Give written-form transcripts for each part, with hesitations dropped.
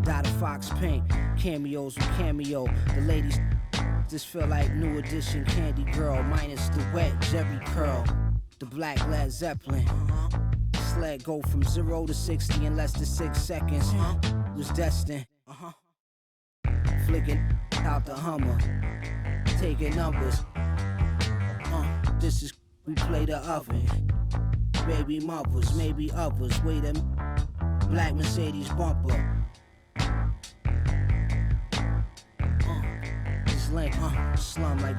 Dotted Fox Pink, cameos with Cameo. The ladies just feel like new edition Candy Girl, minus the wet Jerry curl. The black Led Zeppelin. Sled go from 0 to 60 in less than 6 seconds. Was destined. Flicking out the Hummer, taking numbers. This is we play the oven. Baby mothers, maybe others. Wait a black Mercedes bumper. This link, slum like.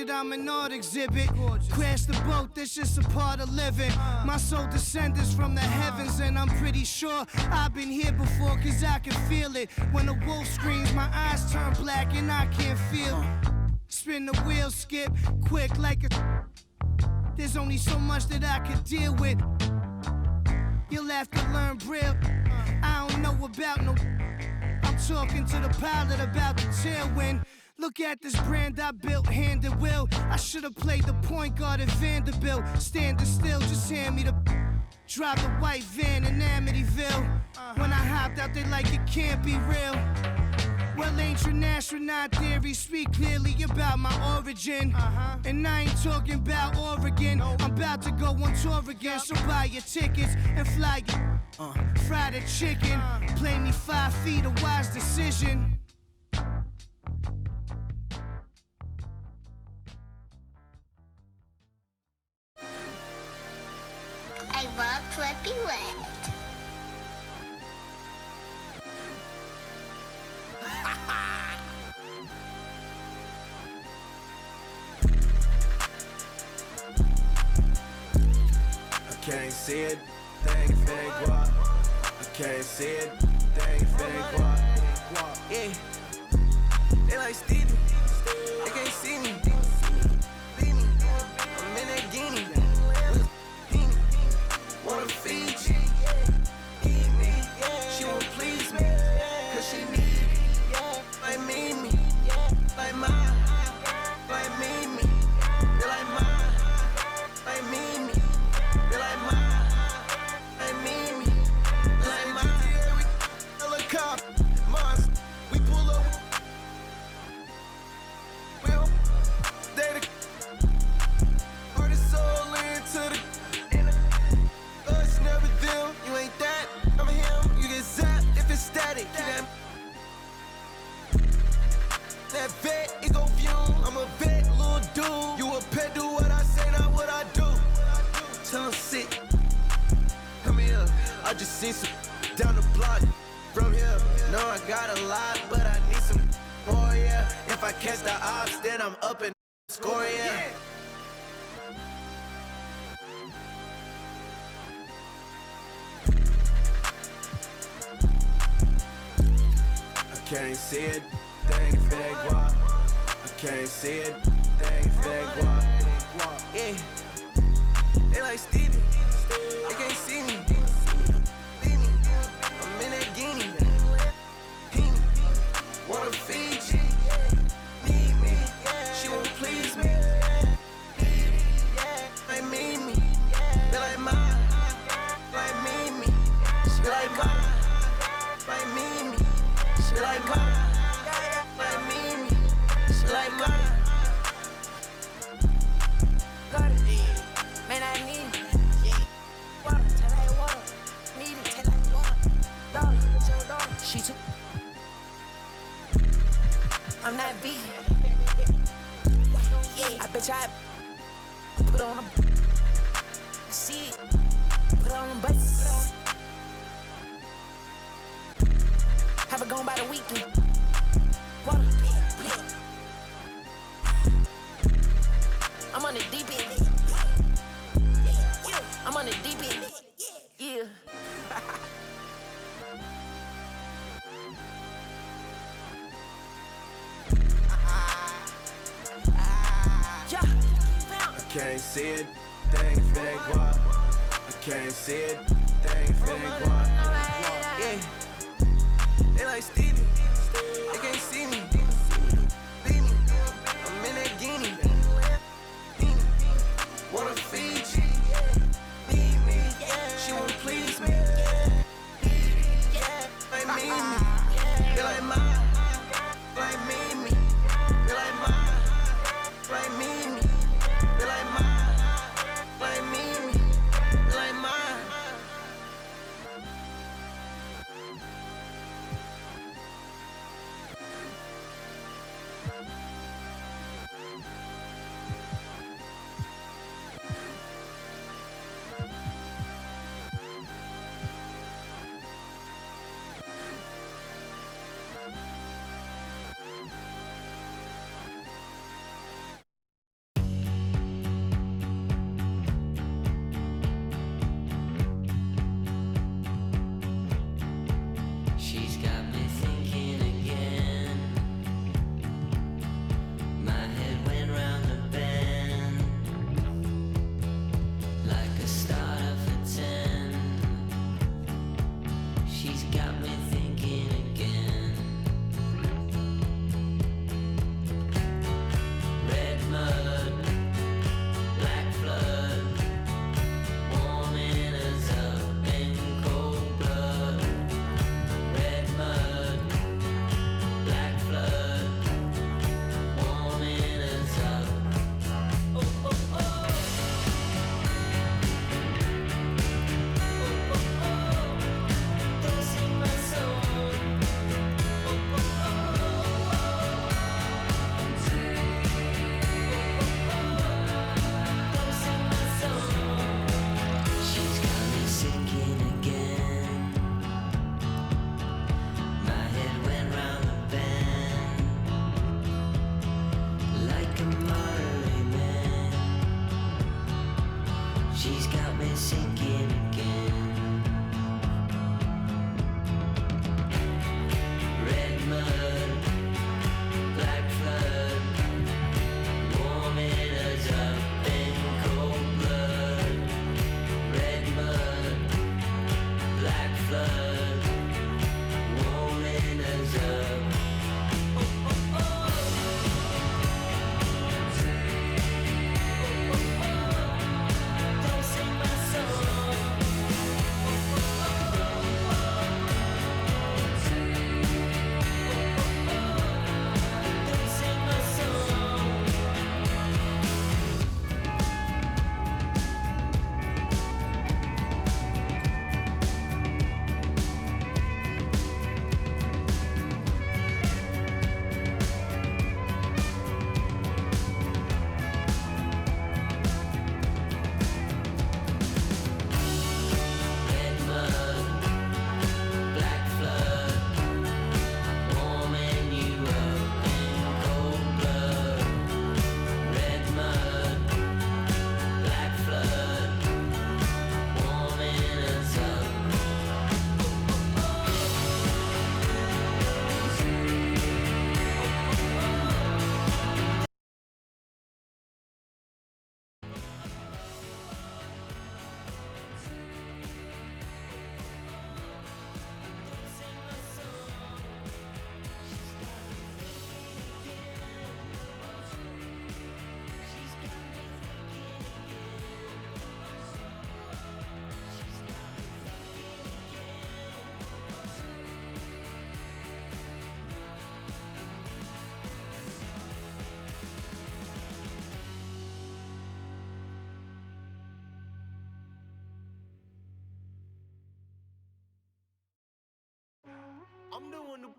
I'm an art exhibit. Crash the boat, that's just a part of living. My soul descends from the heavens, and I'm pretty sure I've been here before, cause I can feel it. When a wolf screams, my eyes turn black and I can't feel. Spin the wheel, skip, quick like a. There's only so much that I can deal with. You'll have to learn Braille. I don't know about no. I'm talking to the pilot about the tailwind. Look at this brand I built, hand and will. I should've played the point guard at Vanderbilt. Standing still, just hand me the. Drive the white van in Amityville. When I hopped out, they like it can't be real. Well, ancient astronaut theory speak clearly about my origin. And I ain't talking about Oregon. I'm about to go on tour again, so buy your tickets and fly it. Fry the chicken, play me 5 feet, a wise decision. I walked what we went. I can't see it, thing fake guap. I can't see it, thing fake guap. Yeah, they like Stevie, they can't see me. I'm in that guinea. Wanna feed you, eat me. She won't please me, cause she need me. Like me, like mine, like me. They like mine, like me. They like mine, like me. They like mine. Helicopter, monster, we pull up. Will, they the artist soul into the. Never them, you ain't that, I'm him, you get zapped if it's static. That vet, it go fume, I'm a vet, little dude. You a pet, do what I say, not what I do. Tell him sit, come here, I just seen some down the block from here. No, I got a lot, but I need some more, yeah. If I catch the ops, then I'm up and score, yeah. I can't see it, thing fake guap. I can't see it, thing fake guap. Yeah, they like Stevie, they can't see me. I'm in that guinea. Wanna feed you, need me. She won't please me. Like me. They like mine, like me. They like mine, like me. She like mine, like me, she like mine. Got it, man, I need it. Water, tell her water. Need it, tell her water. Dollar, it's your dollar. She took. I'm not vegan. Yeah, I bet I put on a. See it, put on them buttons. Have it gone by the weekend. Water. I'm on the deep end. I'm on the deep end. Yeah. I can't see it, thing fake guap. I can't see it, thing fake guap. Yeah. They like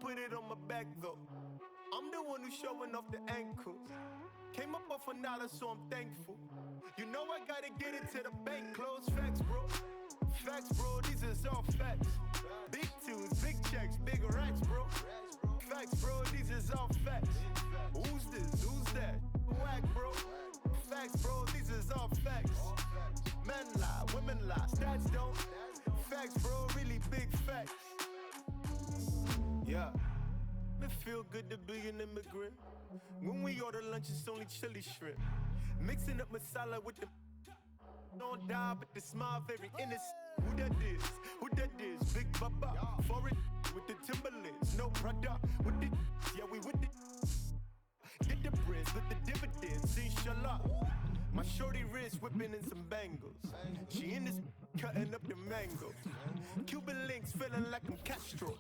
put it on my back though. I'm the one who's showing off the ankles. Came up off $1, so I'm thankful. You know I gotta get it to the bank. Close facts, bro. Facts, bro, these is all facts. Big tunes, big checks, big racks, bro. Facts, bro, these is all facts. Who's this? Who's that? Whack, bro. Facts, bro, these is all facts. Men lie, women lie, stats don't. Facts, bro, really big facts. Yeah, it feel good to be an immigrant. When we order lunch, it's only chili shrimp. Mixing up masala with the don't die, but the smile very innocent. Who that is? Who that is? Big Baba, foreign with the Timberlands, no Prada. With the yeah, we with the get the breads with the dividends, inshallah. My shorty wrist whipping in some bangles. She in this cutting up the mango. Cuban links feeling like I'm Castro,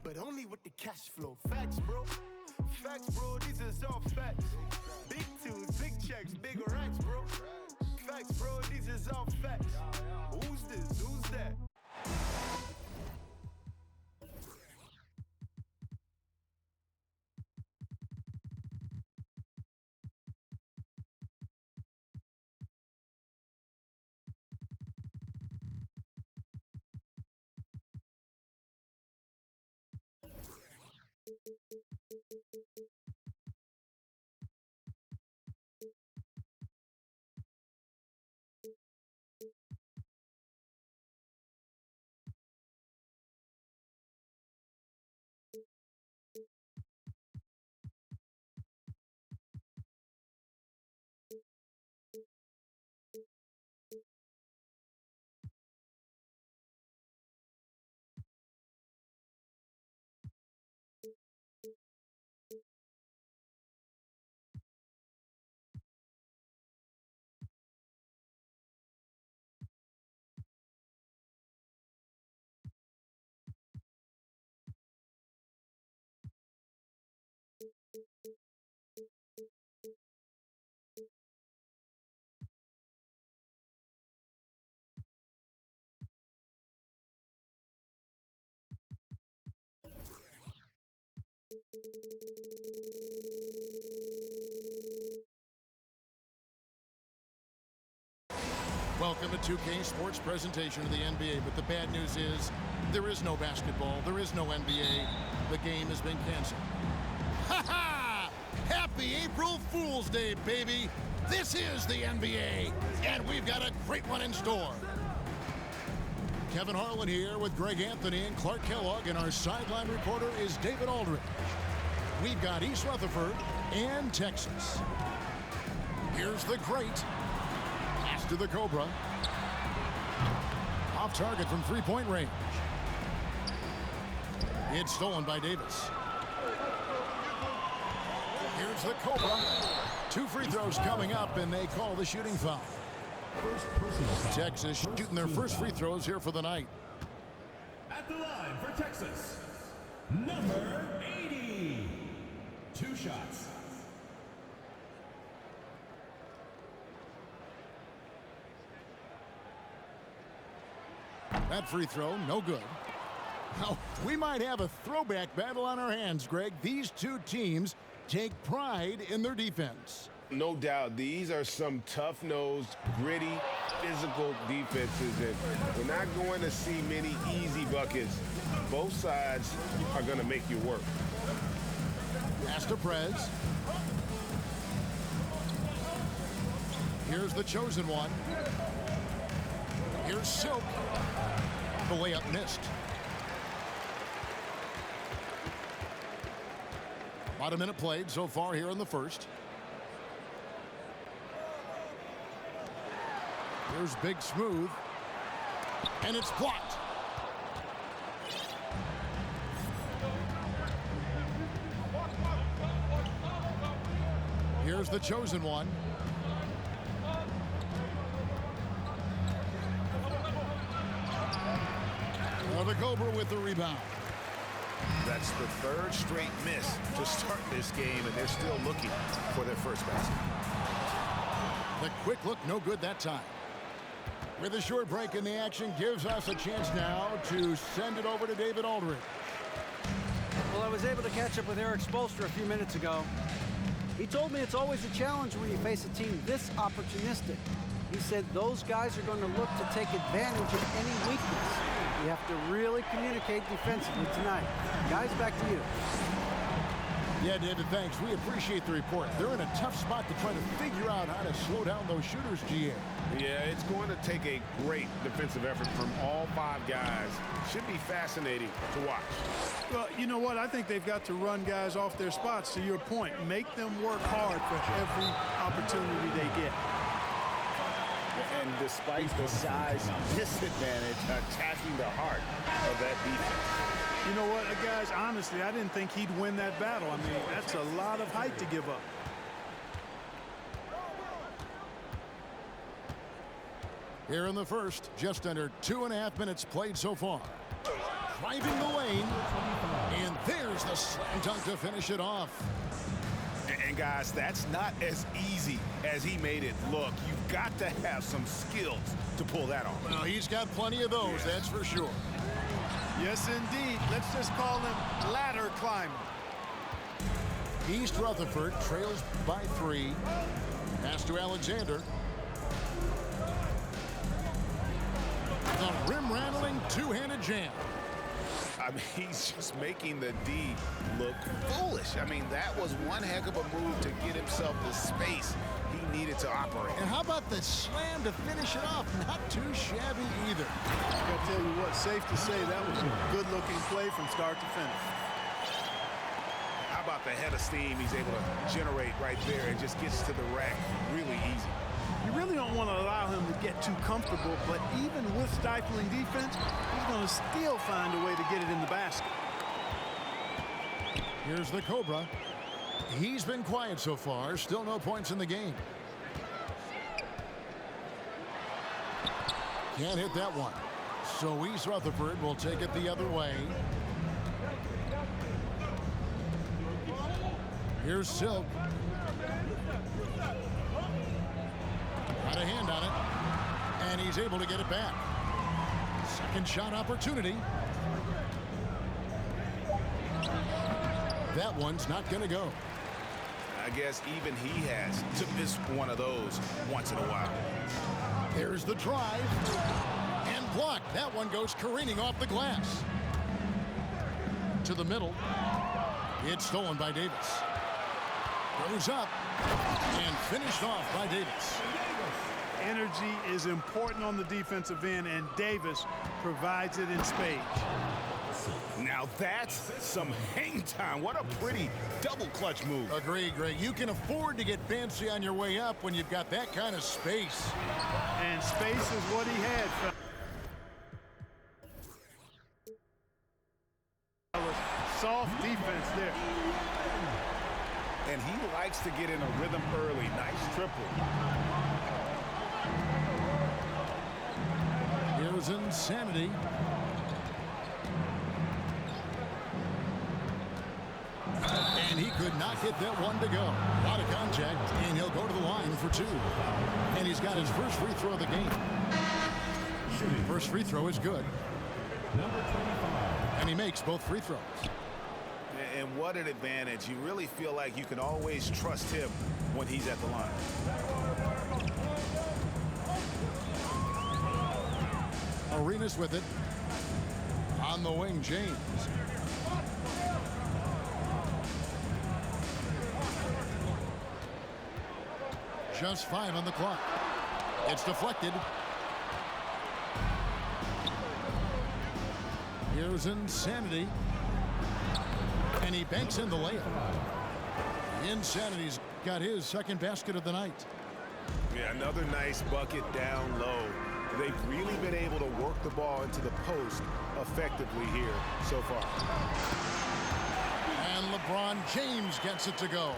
but only with the cash flow. Facts, bro. Facts, bro. These is all facts. Big tunes, big checks, big racks, bro. Facts, bro. These is all facts. Who's this? Who's that? Welcome to 2K Sports presentation of the NBA, but the bad news is there is no basketball, there is no NBA. The game has been canceled. Ha ha! Happy April Fool's Day, baby! This is the NBA, and we've got a great one in store. Kevin Harlan here with Greg Anthony and Clark Kellogg, and our sideline reporter is David Aldridge. We've got East Rutherford and Texas. Here's the great. To the Cobra. Off target from three-point range. It's stolen by Davis. Here's the Cobra. 2 free throws coming up, and they call the shooting foul. Texas shooting their first free throws here for the night. At the line for Texas, number 80. 2 shots. That free throw, no good. Now, we might have a throwback battle on our hands, Greg. These two teams take pride in their defense. No doubt, these are some tough-nosed, gritty, physical defenses, and we're not going to see many easy buckets. Both sides are going to make you work. Pass to Prez. Here's the chosen one. Here's Silk. The layup missed. About a minute played so far here in the first. Here's Big Smooth. And it's blocked. Here's the chosen one. The Cobra with the rebound. That's the 3rd straight miss to start this game, and they're still looking for their first basket. The quick look, no good that time. With a short break in the action, gives us a chance now to send it over to David Aldridge. Well, I was able to catch up with Eric Spoelstra a few minutes ago. He told me it's always a challenge when you face a team this opportunistic. He said those guys are going to look to take advantage of any weakness. You have to really communicate defensively tonight. Guys, back to you. Yeah, David, thanks. We appreciate the report. They're in a tough spot to try to figure out how to slow down those shooters, GA. Yeah, it's going to take a great defensive effort from all 5 guys. Should be fascinating to watch. Well, you know what? I think they've got to run guys off their spots, to your point. Make them work hard for every opportunity they get. And despite the size disadvantage, attacking the heart of that defense. You know what, guys, honestly, I didn't think he'd win that battle. I mean, that's a lot of height to give up. Here in the first, just under 2.5 minutes played so far. Driving the lane, and there's the slam dunk to finish it off. And guys, that's not as easy as he made it look. You've got to have some skills to pull that off. Well, he's got plenty of those, that's for sure. Yes, indeed. Let's just call him ladder climber. East Rutherford trails by 3. Pass to Alexander. The rim-rattling two-handed jam. I mean, he's just making the D look foolish. I mean, that was one heck of a move to get himself the space he needed to operate. And how about the slam to finish it off? Not too shabby either. I gotta tell you what, safe to say that was a good-looking play from start to finish. How about the head of steam he's able to generate right there and just gets to the rack really easy. You really don't want to allow him to get too comfortable, but even with stifling defense, he's going to still find a way to get it in the basket. Here's the Cobra. He's been quiet so far. Still no points in the game. Can't hit that one. So East Rutherford will take it the other way. Here's Silk. Got a hand on it, and he's able to get it back. Second shot opportunity. That one's not going to go. I guess even he has to miss one of those once in a while. There's the drive, and blocked. That one goes careening off the glass. To the middle. It's stolen by Davis. Goes up, and finished off by Davis. Energy is important on the defensive end, and Davis provides it in spades. Now that's some hang time. What a pretty double clutch move. Agreed, Greg. You can afford to get fancy on your way up when you've got that kind of space. And space is what he had. Soft defense there. And he likes to get in a rhythm early. Nice triple. Here's Insanity. And he could not get that one to go. A lot of contact, and he'll go to the line for 2. And he's got his first free throw of the game. First free throw is good. And he makes both free throws. And what an advantage. You really feel like you can always trust him when he's at the line. Arenas with it. On the wing, James. Just 5 on the clock. It's deflected. Here's Insanity. And he banks in the layup. Insanity's got his second basket of the night. Yeah, another nice bucket down low. They've really been able to work the ball into the post effectively here so far. And LeBron James gets it to go.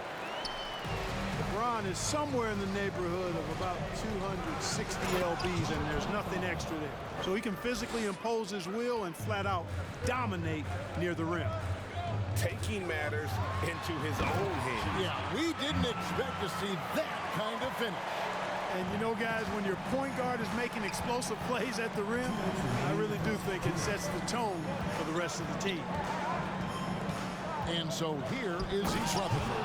LeBron is somewhere in the neighborhood of about 260 lbs, and there's nothing extra there. So he can physically impose his will and flat out dominate near the rim. Taking matters into his own hands. Yeah, we didn't expect to see that kind of finish. And you know, guys, when your point guard is making explosive plays at the rim, I really do think it sets the tone for the rest of the team. And so here is East Rutherford,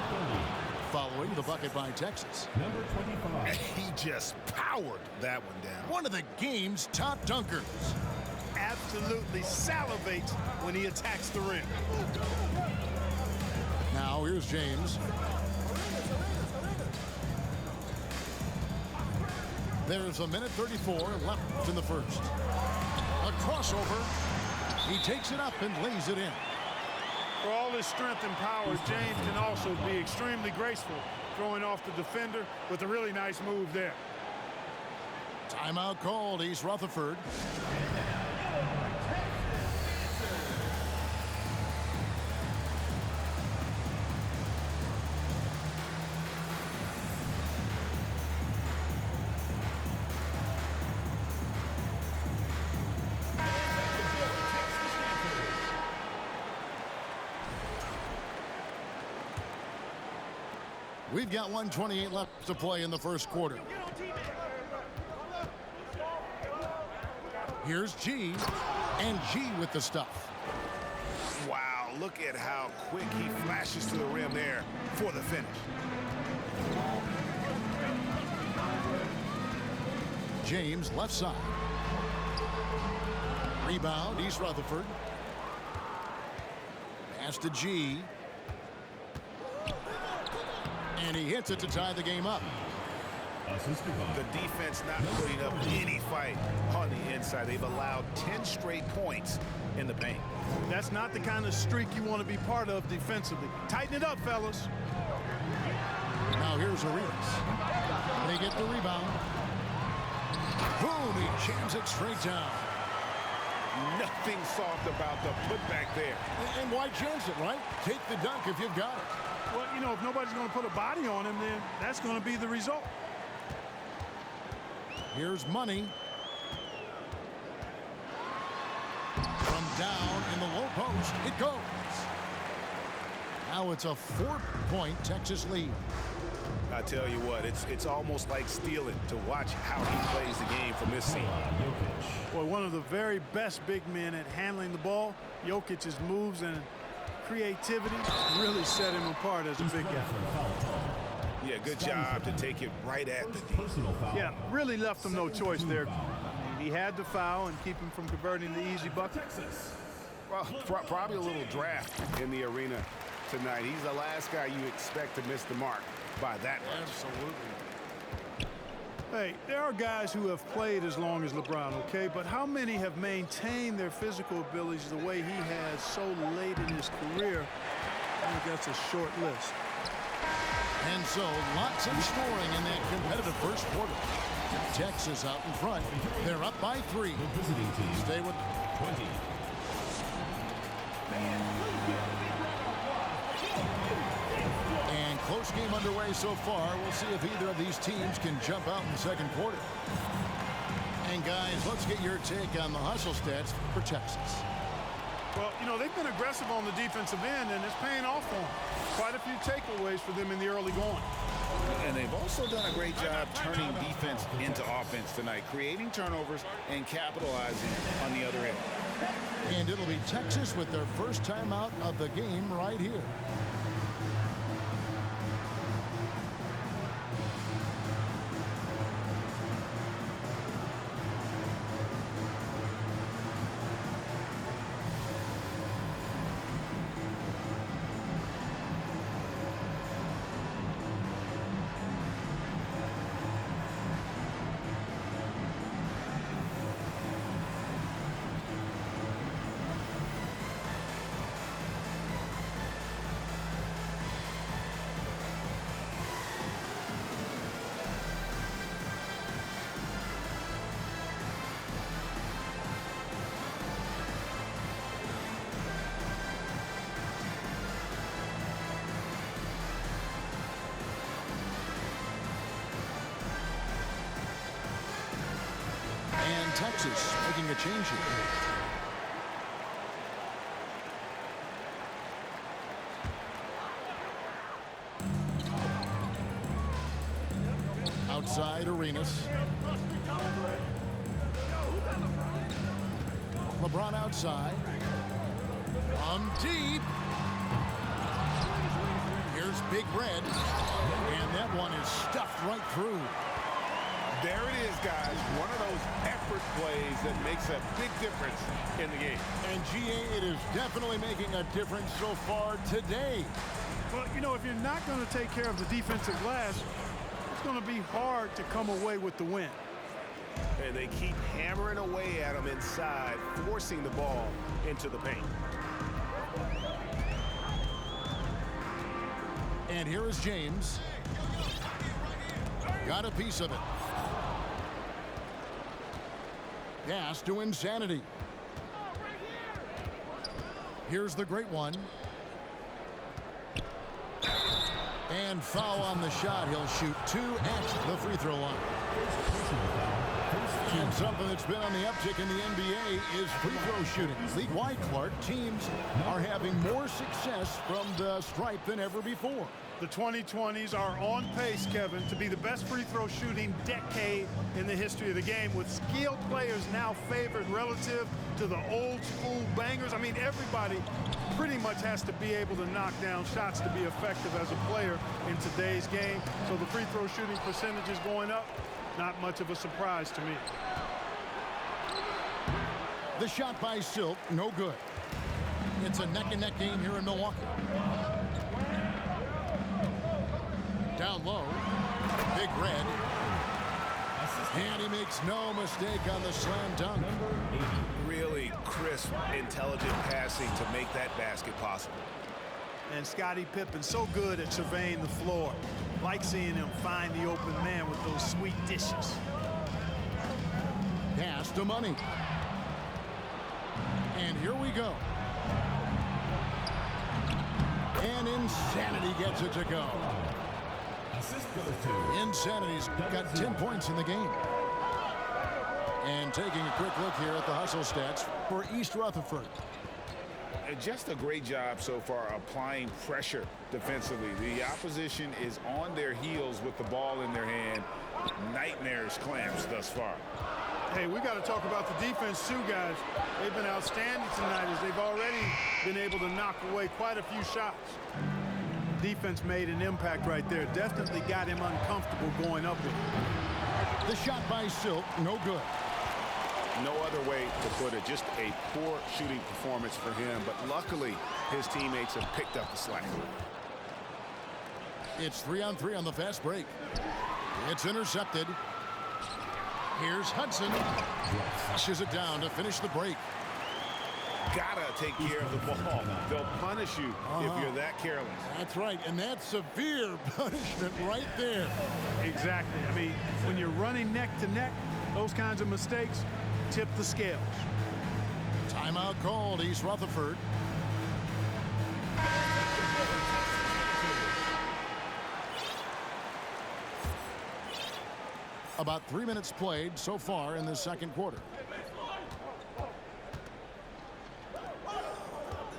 following the bucket by Texas. Number 25. He just powered that one down. One of the game's top dunkers. Absolutely salivates when he attacks the rim. Now here's James. There's a minute 34 left in the first. A crossover. He takes it up and lays it in. For all his strength and power, James can also be extremely graceful, throwing off the defender with a really nice move there. Timeout called, East Rutherford. We've got 1:28 left to play in the first quarter. Here's G, and G with the stuff. Wow, look at how quick he flashes to the rim there for the finish. James left side. Rebound, East Rutherford. Pass to G. And he hits it to tie the game up. The defense not putting up any fight on the inside. They've allowed 10 straight points in the paint. That's not the kind of streak you want to be part of defensively. Tighten it up, fellas. Now here's Arenas. They get the rebound. Boom, he jams it straight down. Nothing soft about the putback there. And why chance it, right? Take the dunk if you've got it. Well, you know, if nobody's going to put a body on him, then that's going to be the result. Here's Money. From down in the low post, it goes. Now it's a 4-point Texas lead. I tell you what, it's almost like stealing to watch how he plays the game from this scene. Boy, one of the very best big men at handling the ball. Jokic's moves and creativity really set him apart as a big guy. Yeah, good job to take it right at the D. Yeah, really left him no choice there. He had to foul and keep him from converting the easy bucket. Well, probably a little draft in the arena tonight. He's the last guy you expect to miss the mark by that much. Absolutely. Hey, there are guys who have played as long as LeBron, okay? But how many have maintained their physical abilities the way he has so late in his career? I think that's a short list. And so, lots of scoring in that competitive first quarter. Texas out in front. They're up by 3. Stay with 20. And close game underway so far. We'll see if either of these teams can jump out in the second quarter. And guys, let's get your take on the hustle stats for Texas. Well, you know, they've been aggressive on the defensive end, and it's paying off for them. Quite a few takeaways for them in the early going. And they've also done a great job turning defense into offense tonight, creating turnovers and capitalizing on the other end. And it'll be Texas with their first timeout of the game right here. And Texas making a change here. Outside Arenas. LeBron outside. From deep. Big Red, and that one is stuffed right through. There it is, guys. One of those effort plays that makes a big difference in the game. And GA, it is definitely making a difference so far today. Well, you know, if you're not going to take care of the defensive glass, it's going to be hard to come away with the win. And they keep hammering away at him inside, forcing the ball into the paint. And here is James. Got a piece of it. Pass to Insanity. Here's the great one. And foul on the shot. He'll shoot 2 at the free throw line. And something that's been on the uptick in the NBA is free throw shooting. League-wide, Clark, teams are having more success from the stripe than ever before. The 2020s are on pace, Kevin, to be the best free throw shooting decade in the history of the game, with skilled players now favored relative to the old school bangers. I mean, everybody pretty much has to be able to knock down shots to be effective as a player in today's game. So the free throw shooting percentage is going up. Not much of a surprise to me. The shot by Silk, no good. It's a neck-and-neck game here in Milwaukee. Down low, Big Red. And he makes no mistake on the slam dunk. Really crisp, intelligent passing to make that basket possible. And Scottie Pippen's so good at surveying the floor. Like seeing him find the open man with those sweet dishes. Pass to Money. And here we go. And Insanity gets it to go. Insanity's got 10 points in the game. And taking a quick look here at the hustle stats for East Rutherford. And just a great job so far applying pressure defensively. The opposition is on their heels with the ball in their hand. Nightmares clamps thus far. Hey, we got to talk about the defense too, guys. They've been outstanding tonight as they've already been able to knock away quite a few shots. Defense made an impact right there. Definitely got him uncomfortable going up with it. The shot by Silk, no good. No other way to put it, just a poor shooting performance for him, but luckily his teammates have picked up the slack. It's 3-on-3 on the fast break. It's intercepted. Here's Hudson. Flushes it down to finish the break. Gotta take care of the ball. They'll punish you if you're that careless. That's right, and that's severe punishment right there. Exactly. I mean, when you're running neck to neck, those kinds of mistakes tip the scales. Timeout called, East Rutherford. About 3 minutes played so far in the second quarter.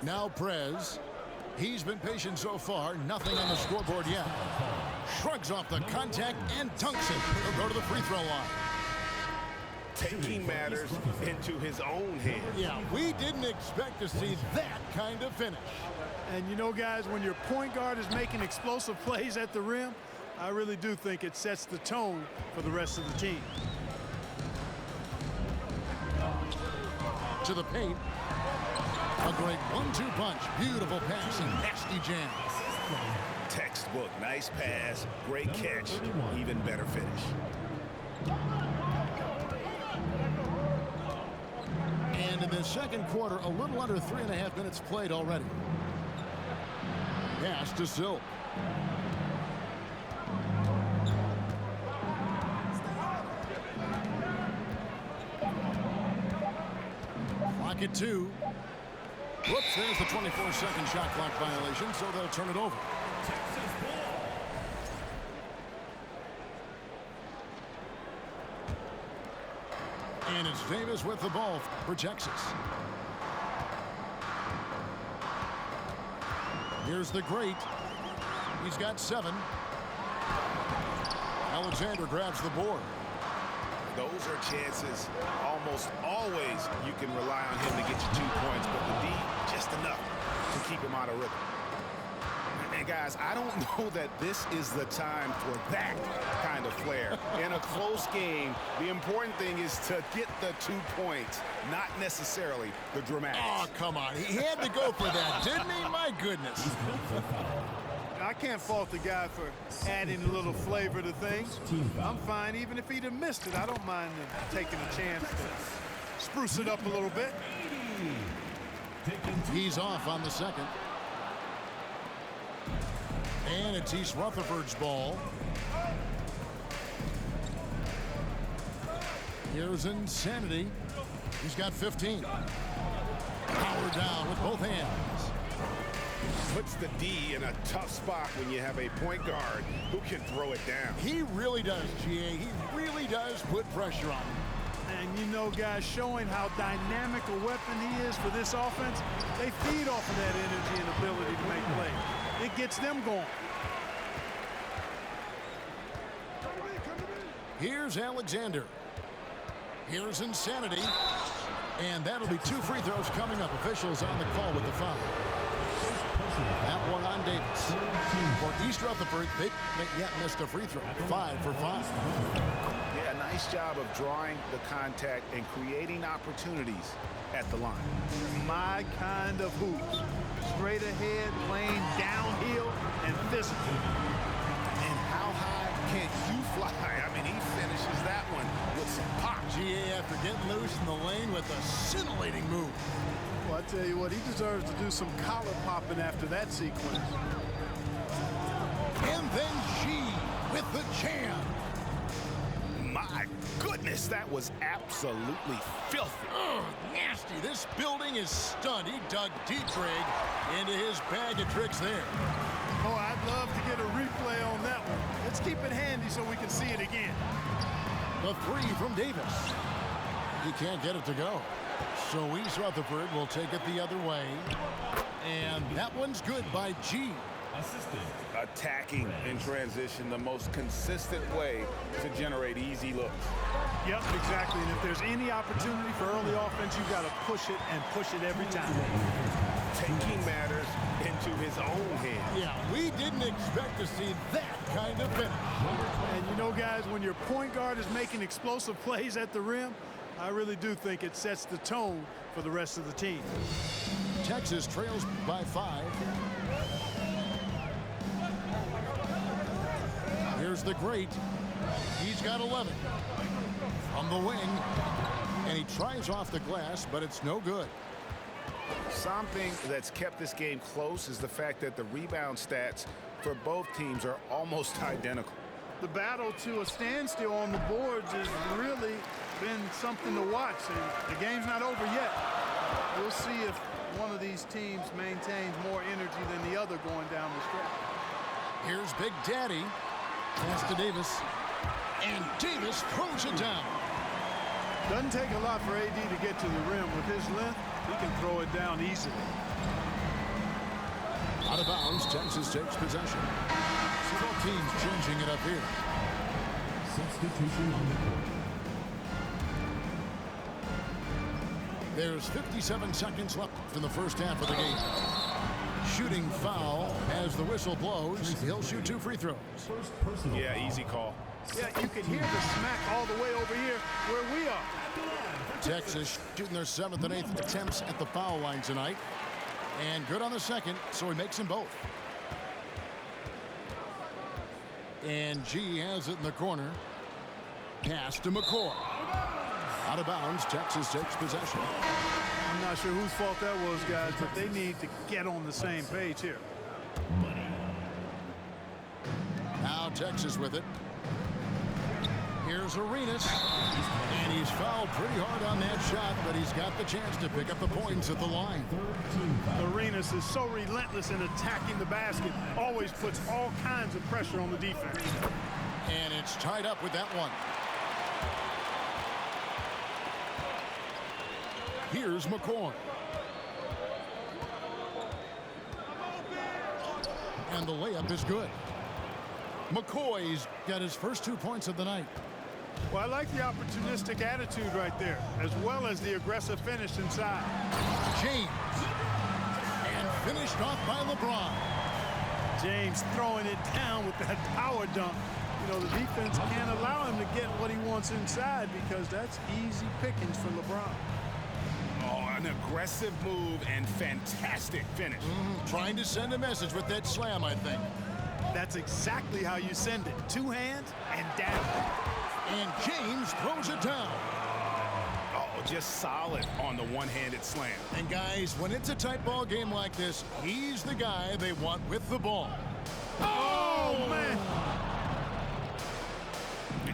Now Prez. He's been patient so far. Nothing on the scoreboard yet. Shrugs off the contact and dunks it. He'll go to the free throw line. Taking matters into his own hands. Yeah, we didn't expect to see that kind of finish. And you know, guys, when your point guard is making explosive plays at the rim, I really do think it sets the tone for the rest of the team. To the paint. A great 1-2 punch. Beautiful pass and nasty jam. Textbook, nice pass, great catch, even better finish. And in the second quarter, a little under 3.5 minutes played already. Pass to Silk. Clock at 2. Whoops, there's the 24-second shot clock violation, so they'll turn it over. And it's Davis with the ball for Texas. Here's the great. He's got 7. Alexander grabs the board. Those are chances. Almost always you can rely on him to get you 2 points, but the D, just enough to keep him out of rhythm. And And guys, I don't know that this is the time for that kind of flair. In a close game, the important thing is to get the 2 points, not necessarily the dramatics. Oh, come on. He had to go for that, didn't he? My goodness. I can't fault the guy for adding a little flavor to things. I'm fine even if he'd have missed it. I don't mind him taking a chance to spruce it up a little bit. He's off on the second. And it's East Rutherford's ball. Here's Insanity. He's got 15. Power down with both hands. Puts the D in a tough spot when you have a point guard who can throw it down. He really does, GA. He really does put pressure on him. And you know, guys, showing how dynamic a weapon he is for this offense, they feed off of that energy and ability to make plays. It gets them going. Here's Alexander. Here's Insanity. And that'll be 2 free throws coming up. Officials on the call with the foul. That one on Davis. For East Rutherford, they yet missed a free throw. 5 for 5. Yeah, nice job of drawing the contact and creating opportunities at the line. My kind of hoops. Straight ahead, playing downhill, and physical. And how high can you fly? I mean, he finishes that one with some pop. GA after getting loose in the lane with a scintillating move. Well, I tell you what, he deserves to do some collar popping after that sequence. And then G with the jam. My goodness, that was absolutely filthy. Oh, nasty. This building is stunned. He dug deep, Greg, into his bag of tricks there. Oh, I'd love to get a replay on that one. Let's keep it handy so we can see it again. The 3 from Davis. He can't get it to go. So East Rutherford will take it the other way. And that one's good by G. Attacking in transition, the most consistent way to generate easy looks. Yep, exactly. And if there's any opportunity for early offense, you've got to push it and push it every time. Taking matters into his own hands. Yeah, we didn't expect to see that kind of finish. And you know, guys, when your point guard is making explosive plays at the rim, I really do think it sets the tone for the rest of the team. Texas trails by 5. Here's the great. He's got 11. From the wing. And he tries off the glass, but it's no good. Something that's kept this game close is the fact that the rebound stats for both teams are almost identical. The battle to a standstill on the boards has really been something to watch, and the game's not over yet. We'll see if one of these teams maintains more energy than the other going down the stretch. Here's Big Daddy. Pass to Davis. And Davis throws it down. Doesn't take a lot for AD to get to the rim. With his length, he can throw it down easily. Out of bounds, Texas takes possession. So both teams changing it up here. Substitution on the court. There's 57 seconds left in the first half of the game. Shooting foul as the whistle blows. He'll shoot 2 free throws. Yeah, easy call. Yeah, you can hear the smack all the way over here where we are. Texas shooting their 7th and 8th attempts at the foul line tonight. And good on the second, so he makes them both. And G has it in the corner. Pass to McCoy. Out of bounds, Texas takes possession. I'm not sure whose fault that was, guys, but they need to get on the same page here. Now Texas with it. Here's Arenas. And he's fouled pretty hard on that shot, but he's got the chance to pick up the points at the line. Arenas is so relentless in attacking the basket, always puts all kinds of pressure on the defense. And it's tied up with that one. Here's McCoy. And the layup is good. McCoy's got his first 2 points of the night. Well, I like the opportunistic attitude right there, as well as the aggressive finish inside. James. And finished off by LeBron. James throwing it down with that power dunk. You know, the defense can't allow him to get what he wants inside because that's easy pickings for LeBron. Oh, an aggressive move and fantastic finish. Trying to send a message with that slam, I think. That's exactly how you send it. Two hands and down. And James throws it down. Oh, just solid on the one-handed slam. And guys, when it's a tight ball game like this, he's the guy they want with the ball. Oh, man.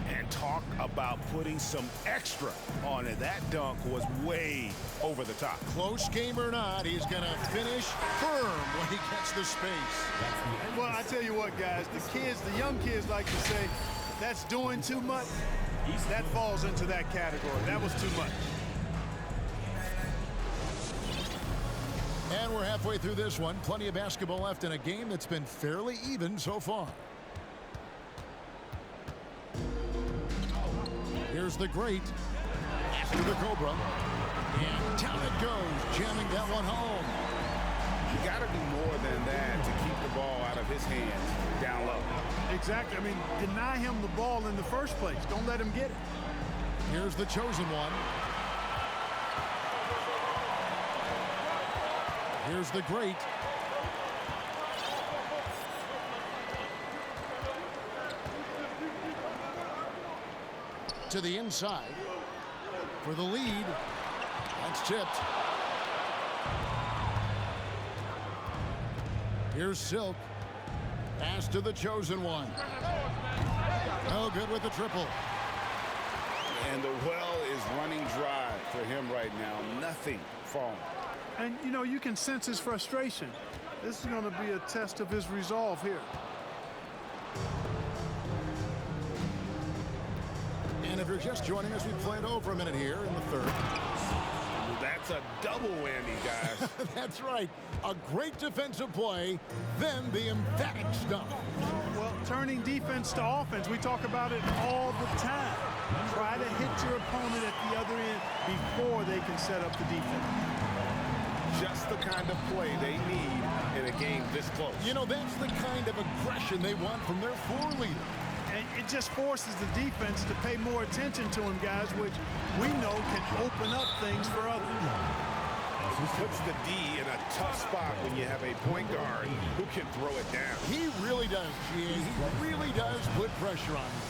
And talk about putting some extra on it. That dunk was way over the top. Close game or not, he's going to finish firm when he gets the space. Well, I tell you what, guys, the young kids like to say, that's doing too much. That falls into that category. That was too much. And we're halfway through this one. Plenty of basketball left in a game that's been fairly even so far. Here's the great after the Cobra. And down it goes, jamming that one home. You got to do more than that to keep the ball out of his hands down low. Exactly. I mean, deny him the ball in the first place. Don't let him get it. Here's the chosen one. Here's the great. To the inside for the lead. That's tipped. Here's Silk. Pass to the chosen one. No good with the triple. And the well is running dry for him right now. Nothing falling. And, you know, you can sense his frustration. This is going to be a test of his resolve here. And if you're just joining us, we played over a minute here in the third. That's a double whammy, guys. That's right. A great defensive play, then the emphatic stuff. Well, turning defense to offense, we talk about it all the time. Try to hit your opponent at the other end before they can set up the defense. Just the kind of play they need in a game this close. You know, that's the kind of aggression they want from their floor leader. And it just forces the defense to pay more attention to him, guys, which we know can open up things for others. Puts the D in a tough spot when you have a point guard who can throw it down. He really does, G.A. He really does put pressure on him.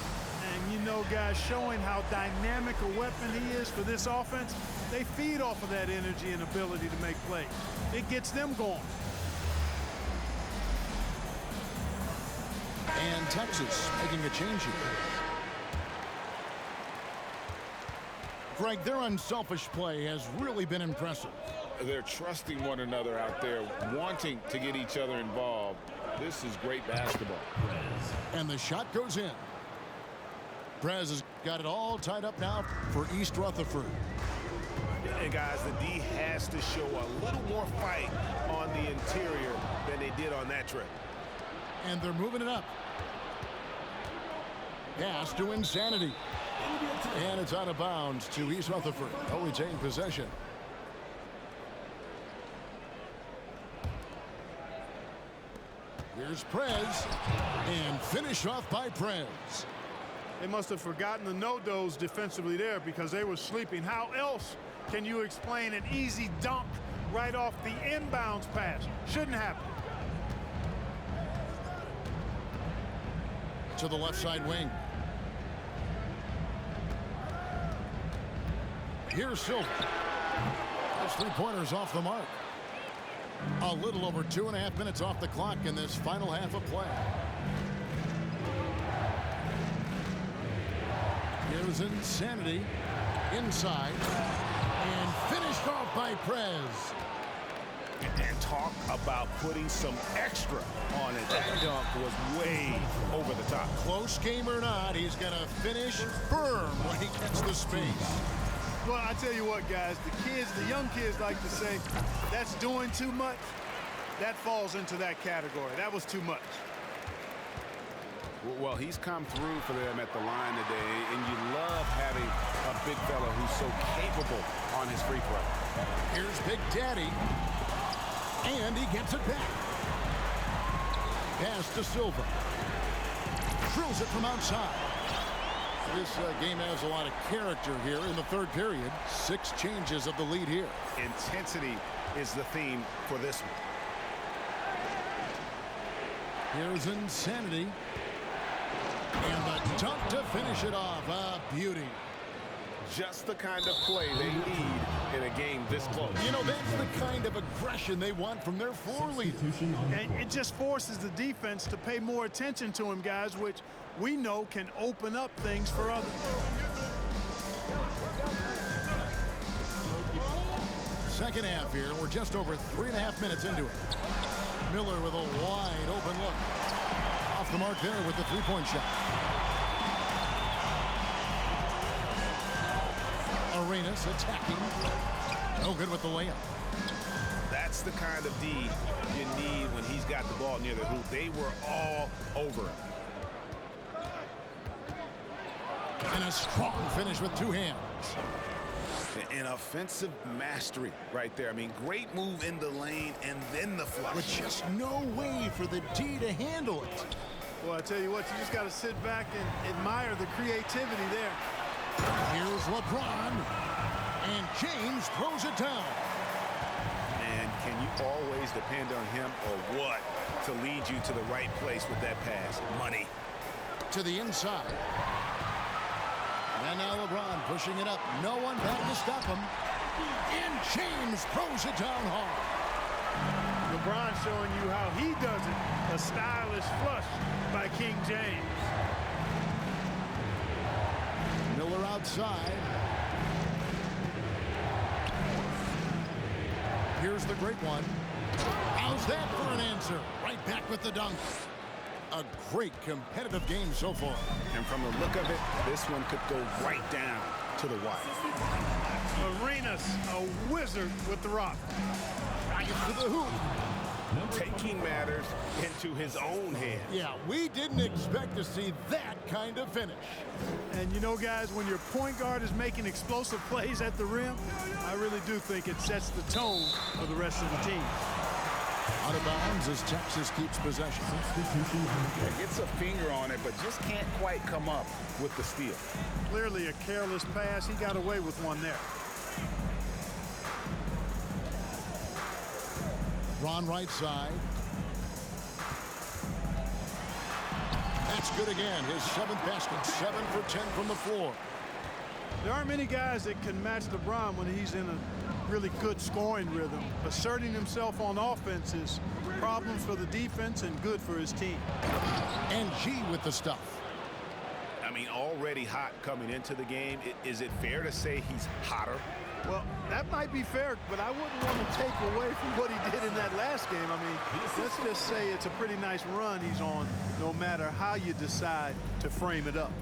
And you know, guys, showing how dynamic a weapon he is for this offense, they feed off of that energy and ability to make plays. It gets them going. And Texas making a change here. Greg, their unselfish play has really been impressive. They're trusting one another out there, wanting to get each other involved. This is great basketball. And the shot goes in. Prez has got it all tied up now for East Rutherford. And guys, the D has to show a little more fight on the interior than they did on that trip. And they're moving it up. Pass to Insanity. And it's out of bounds to East Rutherford. Oh, retain possession. Here's Prez. And finish off by Prez. They must have forgotten the no-dos defensively there because they were sleeping. How else can you explain an easy dunk right off the inbounds pass? Shouldn't happen. To the left side wing. Here's Silver. Those three-pointers off the mark. A little over 2.5 minutes off the clock in this final half of play. Here's Insanity. Inside. And finished off by Prez. And talk about putting some extra on it. That dunk was way over the top. Close game or not, he's going to finish firm when he gets the space. Well, I tell you what, guys, the young kids like to say, that's doing too much. That falls into that category. That was too much. Well, he's come through for them at the line today, and you love having a big fella who's so capable on his free throw. Here's Big Daddy. And he gets it back. Pass to Silva. Drills it from outside. This game has a lot of character here in the third period. 6 changes of the lead here. Intensity is the theme for this one. Here's Insanity. And the dunk to finish it off. A beauty. Just the kind of play they need in a game this close. You know, that's the kind of aggression they want from their floor leader. And it just forces the defense to pay more attention to him, guys, which we know can open up things for others. Second half here. We're just over 3.5 minutes into it. Miller with a wide open look. Off the mark there with the three-point shot. Arenas attacking. No good with the layup. That's the kind of D you need when he's got the ball near the hoop. They were all over him. And a strong finish with 2 hands. An offensive mastery right there. I mean, great move in the lane and then the flush. With just no way for the D to handle it. Well, I tell you what, you just got to sit back and admire the creativity there. Here's LeBron. And James throws it down. And can you always depend on him or what to lead you to the right place with that pass? Money. To the inside. And now LeBron pushing it up. No one back to stop him. And James throws it down hard. LeBron showing you how he does it. A stylish flush by King James. Miller outside. Here's the great one. How's that for an answer? Right back with the dunk. A great competitive game so far. And from the look of it, this one could go right down to the wire. Arenas, a wizard with the rock. Right to the hoop. Taking matters into his own hands. Yeah, we didn't expect to see that kind of finish. And you know, guys, when your point guard is making explosive plays at the rim, I really do think it sets the tone for the rest of the team. Out of bounds as Texas keeps possession. Gets a finger on it, but just can't quite come up with the steal. Clearly a careless pass. He got away with one there. Ron right side. That's good again. His 7th basket. 7 for 10 from the floor. There aren't many guys that can match LeBron when he's in a really good scoring rhythm. Asserting himself on offense is problems for the defense and good for his team. And G with the stuff. I mean, already hot coming into the game. Is it fair to say he's hotter? Well, that might be fair, but I wouldn't want to take away from what he did in that last game. I mean, let's just say it's a pretty nice run he's on, no matter how you decide to frame it up.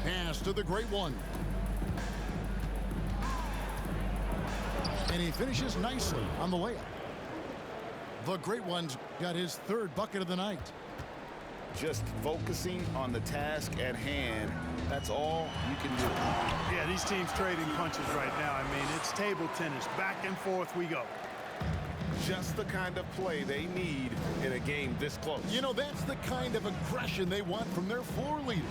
Pass to the great one. And he finishes nicely on the layup. The great one's got his 3rd bucket of the night. Just focusing on the task at hand. That's all you can do. Yeah, these teams trading punches right now. I mean, it's table tennis. Back and forth we go. Just the kind of play they need in a game this close. You know, that's the kind of aggression they want from their floor leader.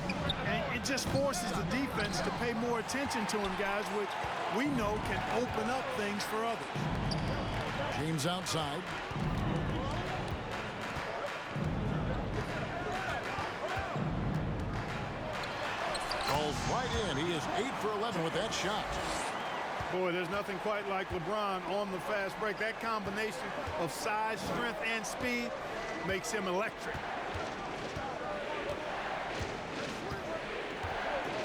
And it just forces the defense to pay more attention to him, guys, which we know can open up things for others. James outside. Calls right in. He is 8 for 11 with that shot. Boy, there's nothing quite like LeBron on the fast break. That combination of size, strength, and speed makes him electric.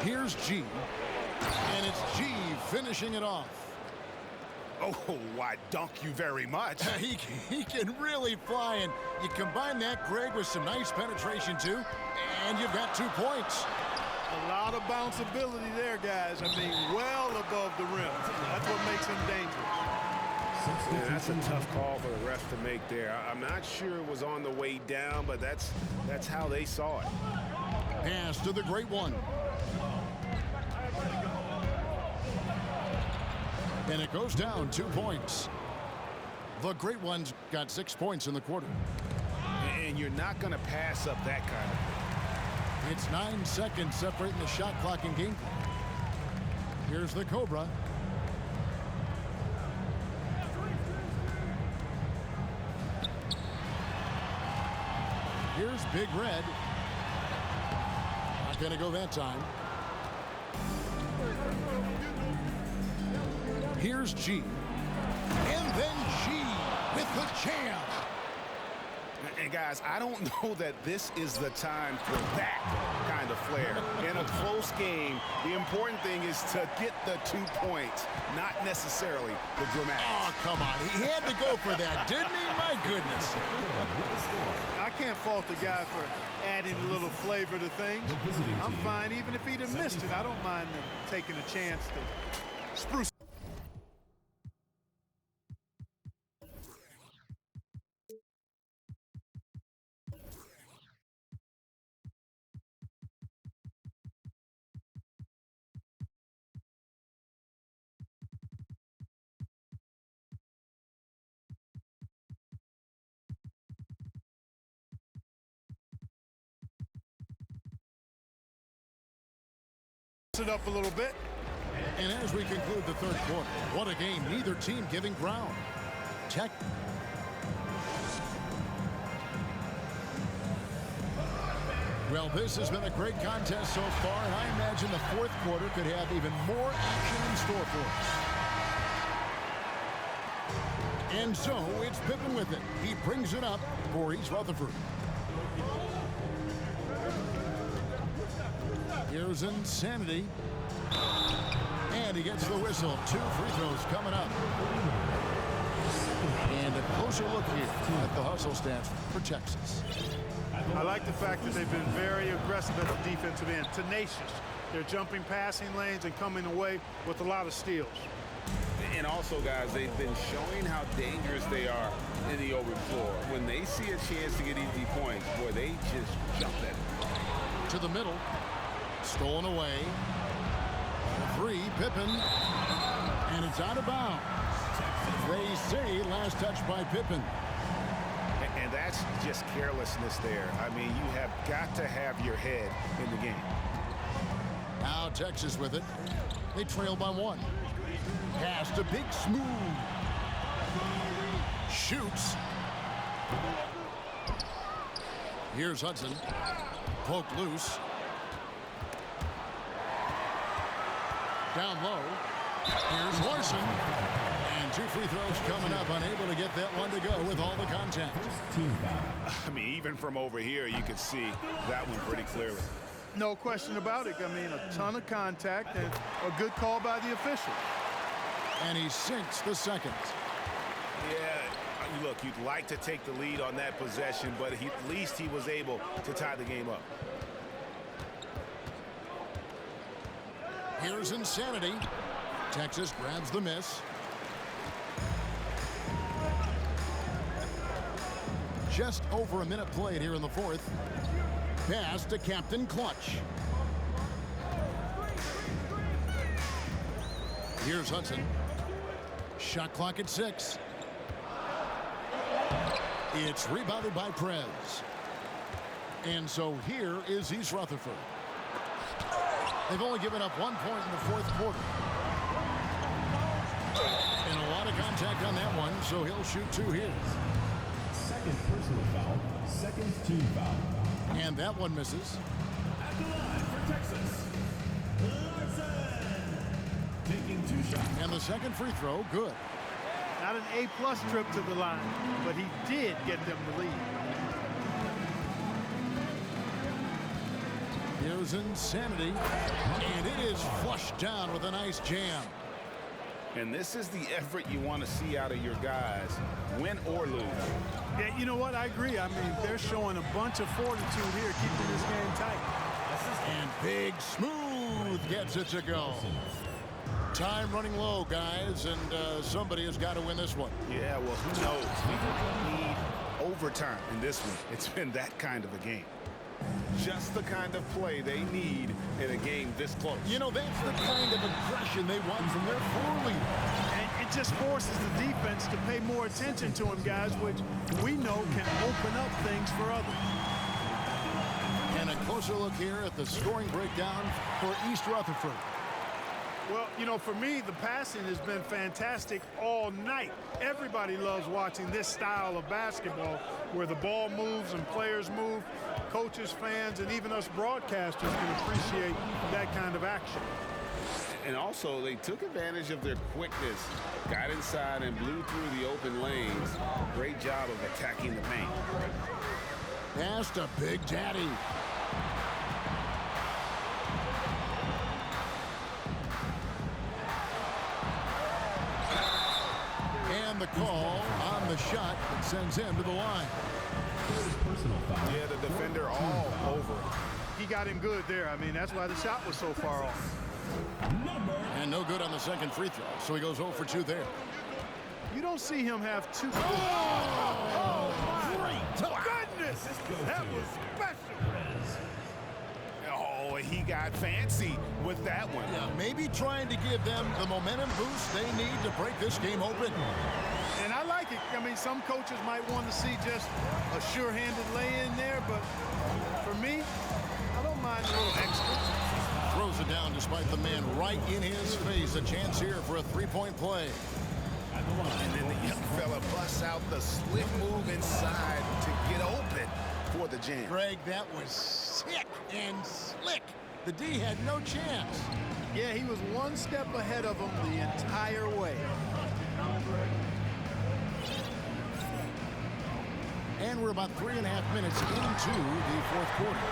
Here's G. And it's G finishing it off. Oh, why, dunk you very much. He can really fly, and you combine that, Greg, with some nice penetration, too, and you've got 2 points. A lot of bounceability there, guys. I mean, well above the rim. That's what makes him dangerous. Yeah, that's a tough call for the ref to make there. I'm not sure it was on the way down, but that's how they saw it. Pass to the great one. And it goes down 2 points. The great ones got 6 points in the quarter. And you're not going to pass up that kind of play. It's 9 seconds separating the shot clock and game clock. Here's the Cobra. Here's Big Red. Not going to go that time. Here's G. And then G with the jam. And guys, I don't know that this is the time for that kind of flair. In a close game, the important thing is to get the 2 points, not necessarily the dramatics. Oh, come on. He had to go for that, didn't he? My goodness. I can't fault the guy for adding a little flavor to things. I'm fine even if he'd have missed it. I don't mind them taking a chance to spruce. It up a little bit. And as we conclude the third quarter, what a game. Neither team giving ground. Tech. Well, this has been a great contest so far, and I imagine the fourth quarter could have even more action in store for us. And so it's Pippen with it. He brings it up for East Rutherford. Here's Insanity. And he gets the whistle. 2 free throws coming up. And a closer look here at the hustle stats for Texas. I like the fact that they've been very aggressive at the defensive end. Tenacious. They're jumping passing lanes and coming away with a lot of steals. And also, guys, they've been showing how dangerous they are in the open floor. When they see a chance to get easy points, boy, they just jump at it. To the middle. Stolen away. 3, Pippen. And it's out of bounds. They say last touch by Pippen. And that's just carelessness there. I mean, you have got to have your head in the game. Now Texas with it. They trail by 1. Pass to Big Smooth. Shoots. Here's Hudson. Poked loose. Down low. Here's Larson. And 2 free throws coming up. Unable to get that one to go with all the contact. I mean, even from over here, you could see that one pretty clearly. No question about it. I mean, a ton of contact and a good call by the official. And he sinks the second. Yeah, look, you'd like to take the lead on that possession, but at least he was able to tie the game up. Here's Insanity. Texas grabs the miss. Just over a minute played here in the fourth. Pass to Captain Clutch. Here's Hudson. Shot clock at 6. It's rebounded by Prez. And so here is East Rutherford. They've only given up 1 point in the fourth quarter. And a lot of contact on that one, so he'll shoot 2 here. Second personal foul, second team foul. And that one misses. At the line for Texas, Larson. Taking 2 shots. And the second free throw, good. Not an A-plus trip to the line, but he did get them the lead. Here's Insanity. And it is flushed down with a nice jam. And this is the effort you want to see out of your guys, win or lose. Yeah, you know what? I agree. I mean, they're showing a bunch of fortitude here, keeping this game tight. And Big Smooth gets it to go. Time running low, guys, and somebody has got to win this one. Yeah, well, who knows? We need overtime in this one. It's been that kind of a game. Just the kind of play they need in a game this close. You know, that's the kind of aggression they want from their floor leader. And just forces the defense to pay more attention to him, guys, which we know can open up things for others. And a closer look here at the scoring breakdown for East Rutherford. Well, you know, for me, the passing has been fantastic all night. Everybody loves watching this style of basketball where the ball moves and players move. Coaches, fans, and even us broadcasters can appreciate that kind of action. And also, they took advantage of their quickness, got inside and blew through the open lanes. Great job of attacking the paint. Pass to Big Daddy. And the call on the shot that sends him to the line. Yeah, the defender all over him. He got him good there. I mean, that's why the shot was so far off. And no good on the second free throw, so he goes 0 for 2 there. You don't see him have two. Oh, my goodness! That was special. Oh, he got fancy with that one. Yeah, maybe trying to give them the momentum boost they need to break this game open. And I like it. I mean, some coaches might want to see just a sure-handed lay-in there, but for me, I don't mind a little extra. Throws it down despite the man right in his face. A chance here for a three-point play. And then the young fella busts out the slick move inside to get open for the jam. Greg, that was sick and slick. The D had no chance. Yeah, he was one step ahead of him the entire way. And we're about 3.5 minutes into the fourth quarter.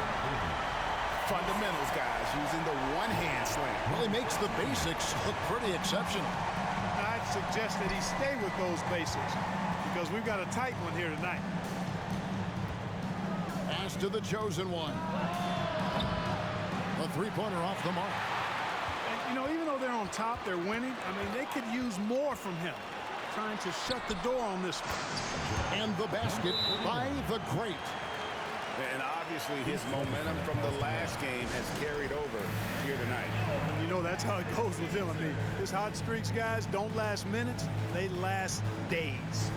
Fundamentals, guys, using the one-hand slam. Well, he makes the basics look pretty exceptional. I'd suggest that he stay with those basics because we've got a tight one here tonight. Pass to the chosen one. A three-pointer off the mark. And, you know, even though they're on top, they're winning. I mean, they could use more from him. Trying to shut the door on this one. And the basket by the great. And obviously his momentum from the last game has carried over here tonight. You know, that's how it goes with him. I mean, his hot streaks, guys, don't last minutes. They last days.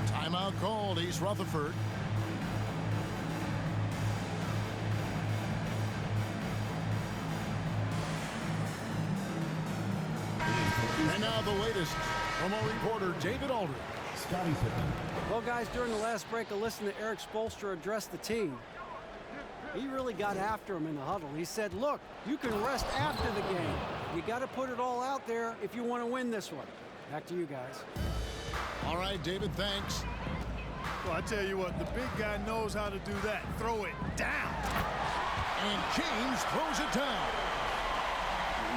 Timeout called, East Rutherford. And now the latest from our reporter, David Aldridge. Scottie Pippen. Well, guys, during the last break, I listened to Eric Spoelstra address the team. He really got after him in the huddle. He said, look, you can rest after the game. You got to put it all out there if you want to win this one. Back to you guys. All right, David, thanks. Well, I tell you what, the big guy knows how to do that. Throw it down. And James throws it down.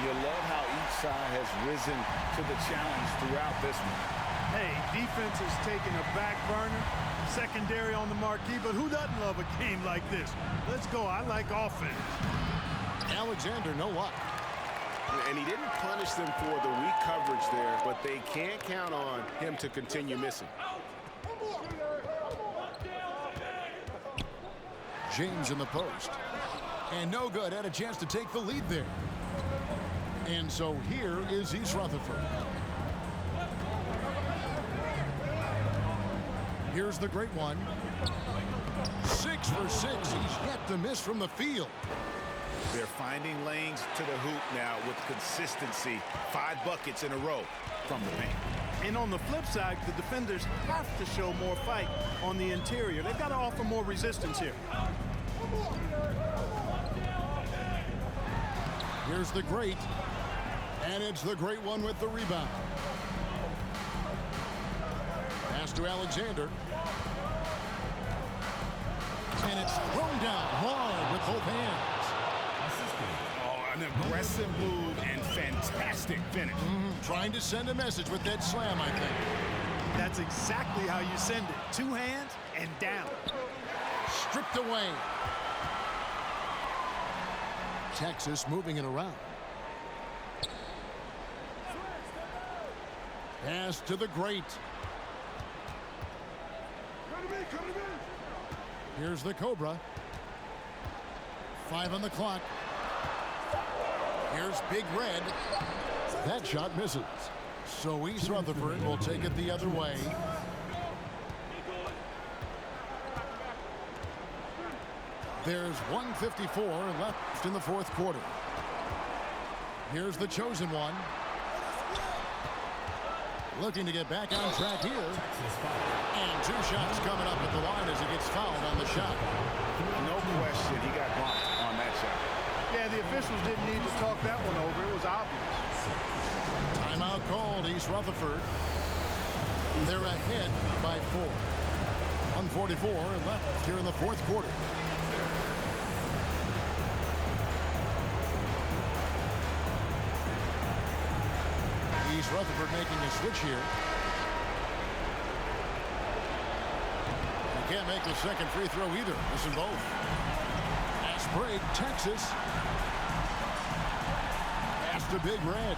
You love how each side has risen to the challenge throughout this one. Hey, defense is taking a back burner, secondary on the marquee, but who doesn't love a game like this? Let's go. I like offense. Alexander, no luck. And he didn't punish them for the weak coverage there, but they can't count on him to continue missing. James in the post. And no good. Had a chance to take the lead there. And so here is East Rutherford. Here's the great one. 6 for 6. He's yet to miss from the field. They're finding lanes to the hoop now with consistency. 5 buckets in a row from the paint. And on the flip side, the defenders have to show more fight on the interior. They've got to offer more resistance here. Here's the great. And it's the great one with the rebound. Pass to Alexander. And it's thrown down hard with both hands. Oh, an aggressive move and fantastic finish. Trying to send a message with that slam, I think. That's exactly how you send it. 2 hands and down. Stripped away. Texas moving it around. Pass to the great. Here's the Cobra. 5 on the clock. Here's Big Red. That shot misses. So East Rutherford will take it the other way. There's 1:54 left in the fourth quarter. Here's the chosen one. Looking to get back on track here. And 2 shots coming up at the line as he gets fouled on the shot. No question, he got bumped on that shot. Yeah, the officials didn't need to talk that one over. It was obvious. Timeout called, East Rutherford. They're ahead by 4. 1:44 left here in the fourth quarter. East Rutherford making a switch here. He can't make the second free throw either. Missing both. Fast break, Texas. Pass to Big Red.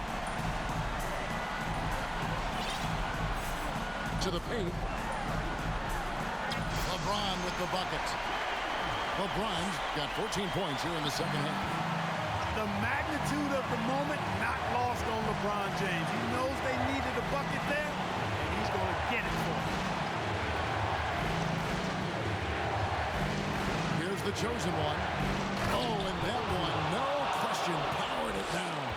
To the paint. LeBron with the bucket. LeBron's got 14 points here in the second half. The magnitude of the moment not lost on LeBron James. He knows they needed a bucket there, and he's going to get it for them. Here's the chosen one. Oh, and that one, no question, powered it down.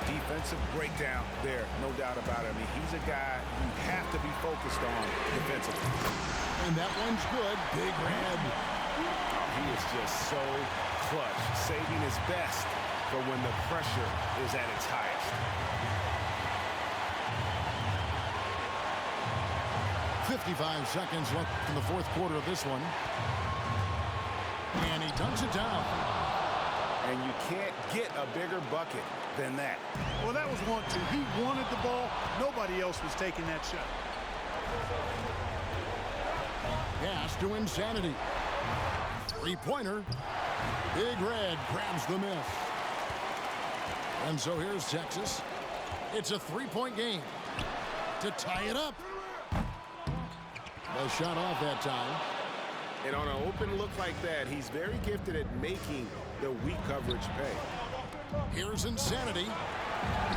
Defensive breakdown there, no doubt about it. I mean, he's a guy you have to be focused on defensively. And that one's good. Big Red. Oh, he is just so clutch, saving his best for when the pressure is at its highest. 55 seconds left in the fourth quarter of this one. And he dunks it down. And you can't get a bigger bucket than that. Well, that was 1-2. He wanted the ball. Nobody else was taking that shot. Pass to insanity. Three-pointer. Big Red grabs the miss. And so here's Texas. It's a 3-point game to tie it up. The shot off that time. And on an open look like that, he's very gifted at making the weak coverage pay. Here's insanity.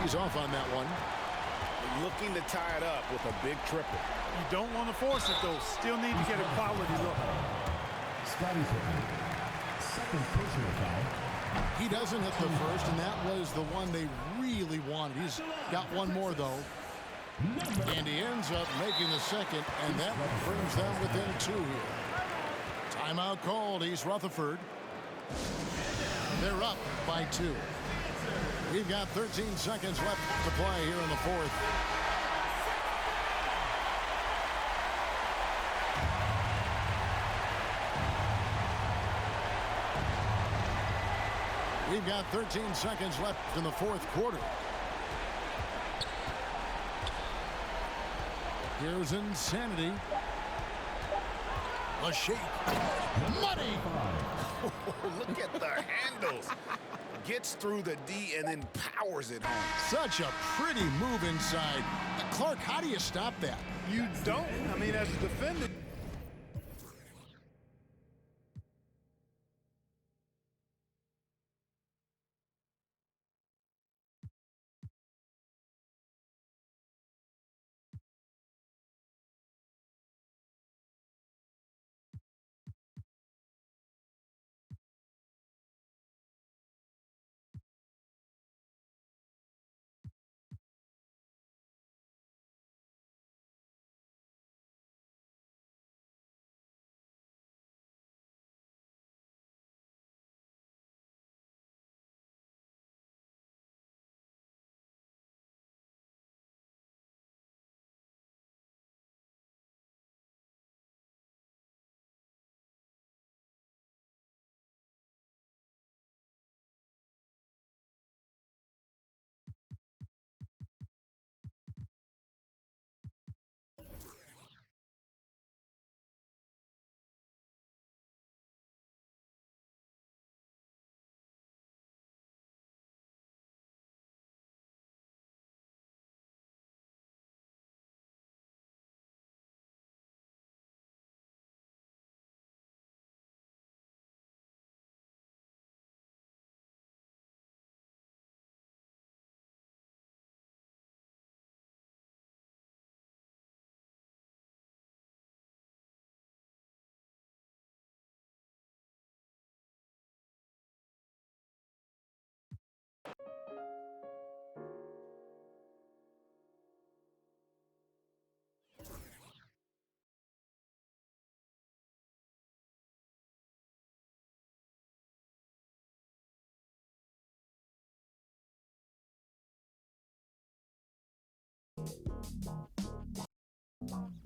He's off on that one. Looking to tie it up with a big triple. You don't want to force it, though. Still need to get a quality look. Scotty's second personal foul. He doesn't hit the first, and that was the one they really wanted. He's got one more, though. And he ends up making the second, and that brings them within 2 here. Timeout called, East Rutherford. They're up by 2. We've got 13 seconds left to play here in the fourth. We've got 13 seconds left in the fourth quarter. Here's insanity. A shake. Money! Look at the handles. Gets through the D and then powers it home. Such a pretty move inside. Clark, how do you stop that? You don't. I mean, as a defender, Bye.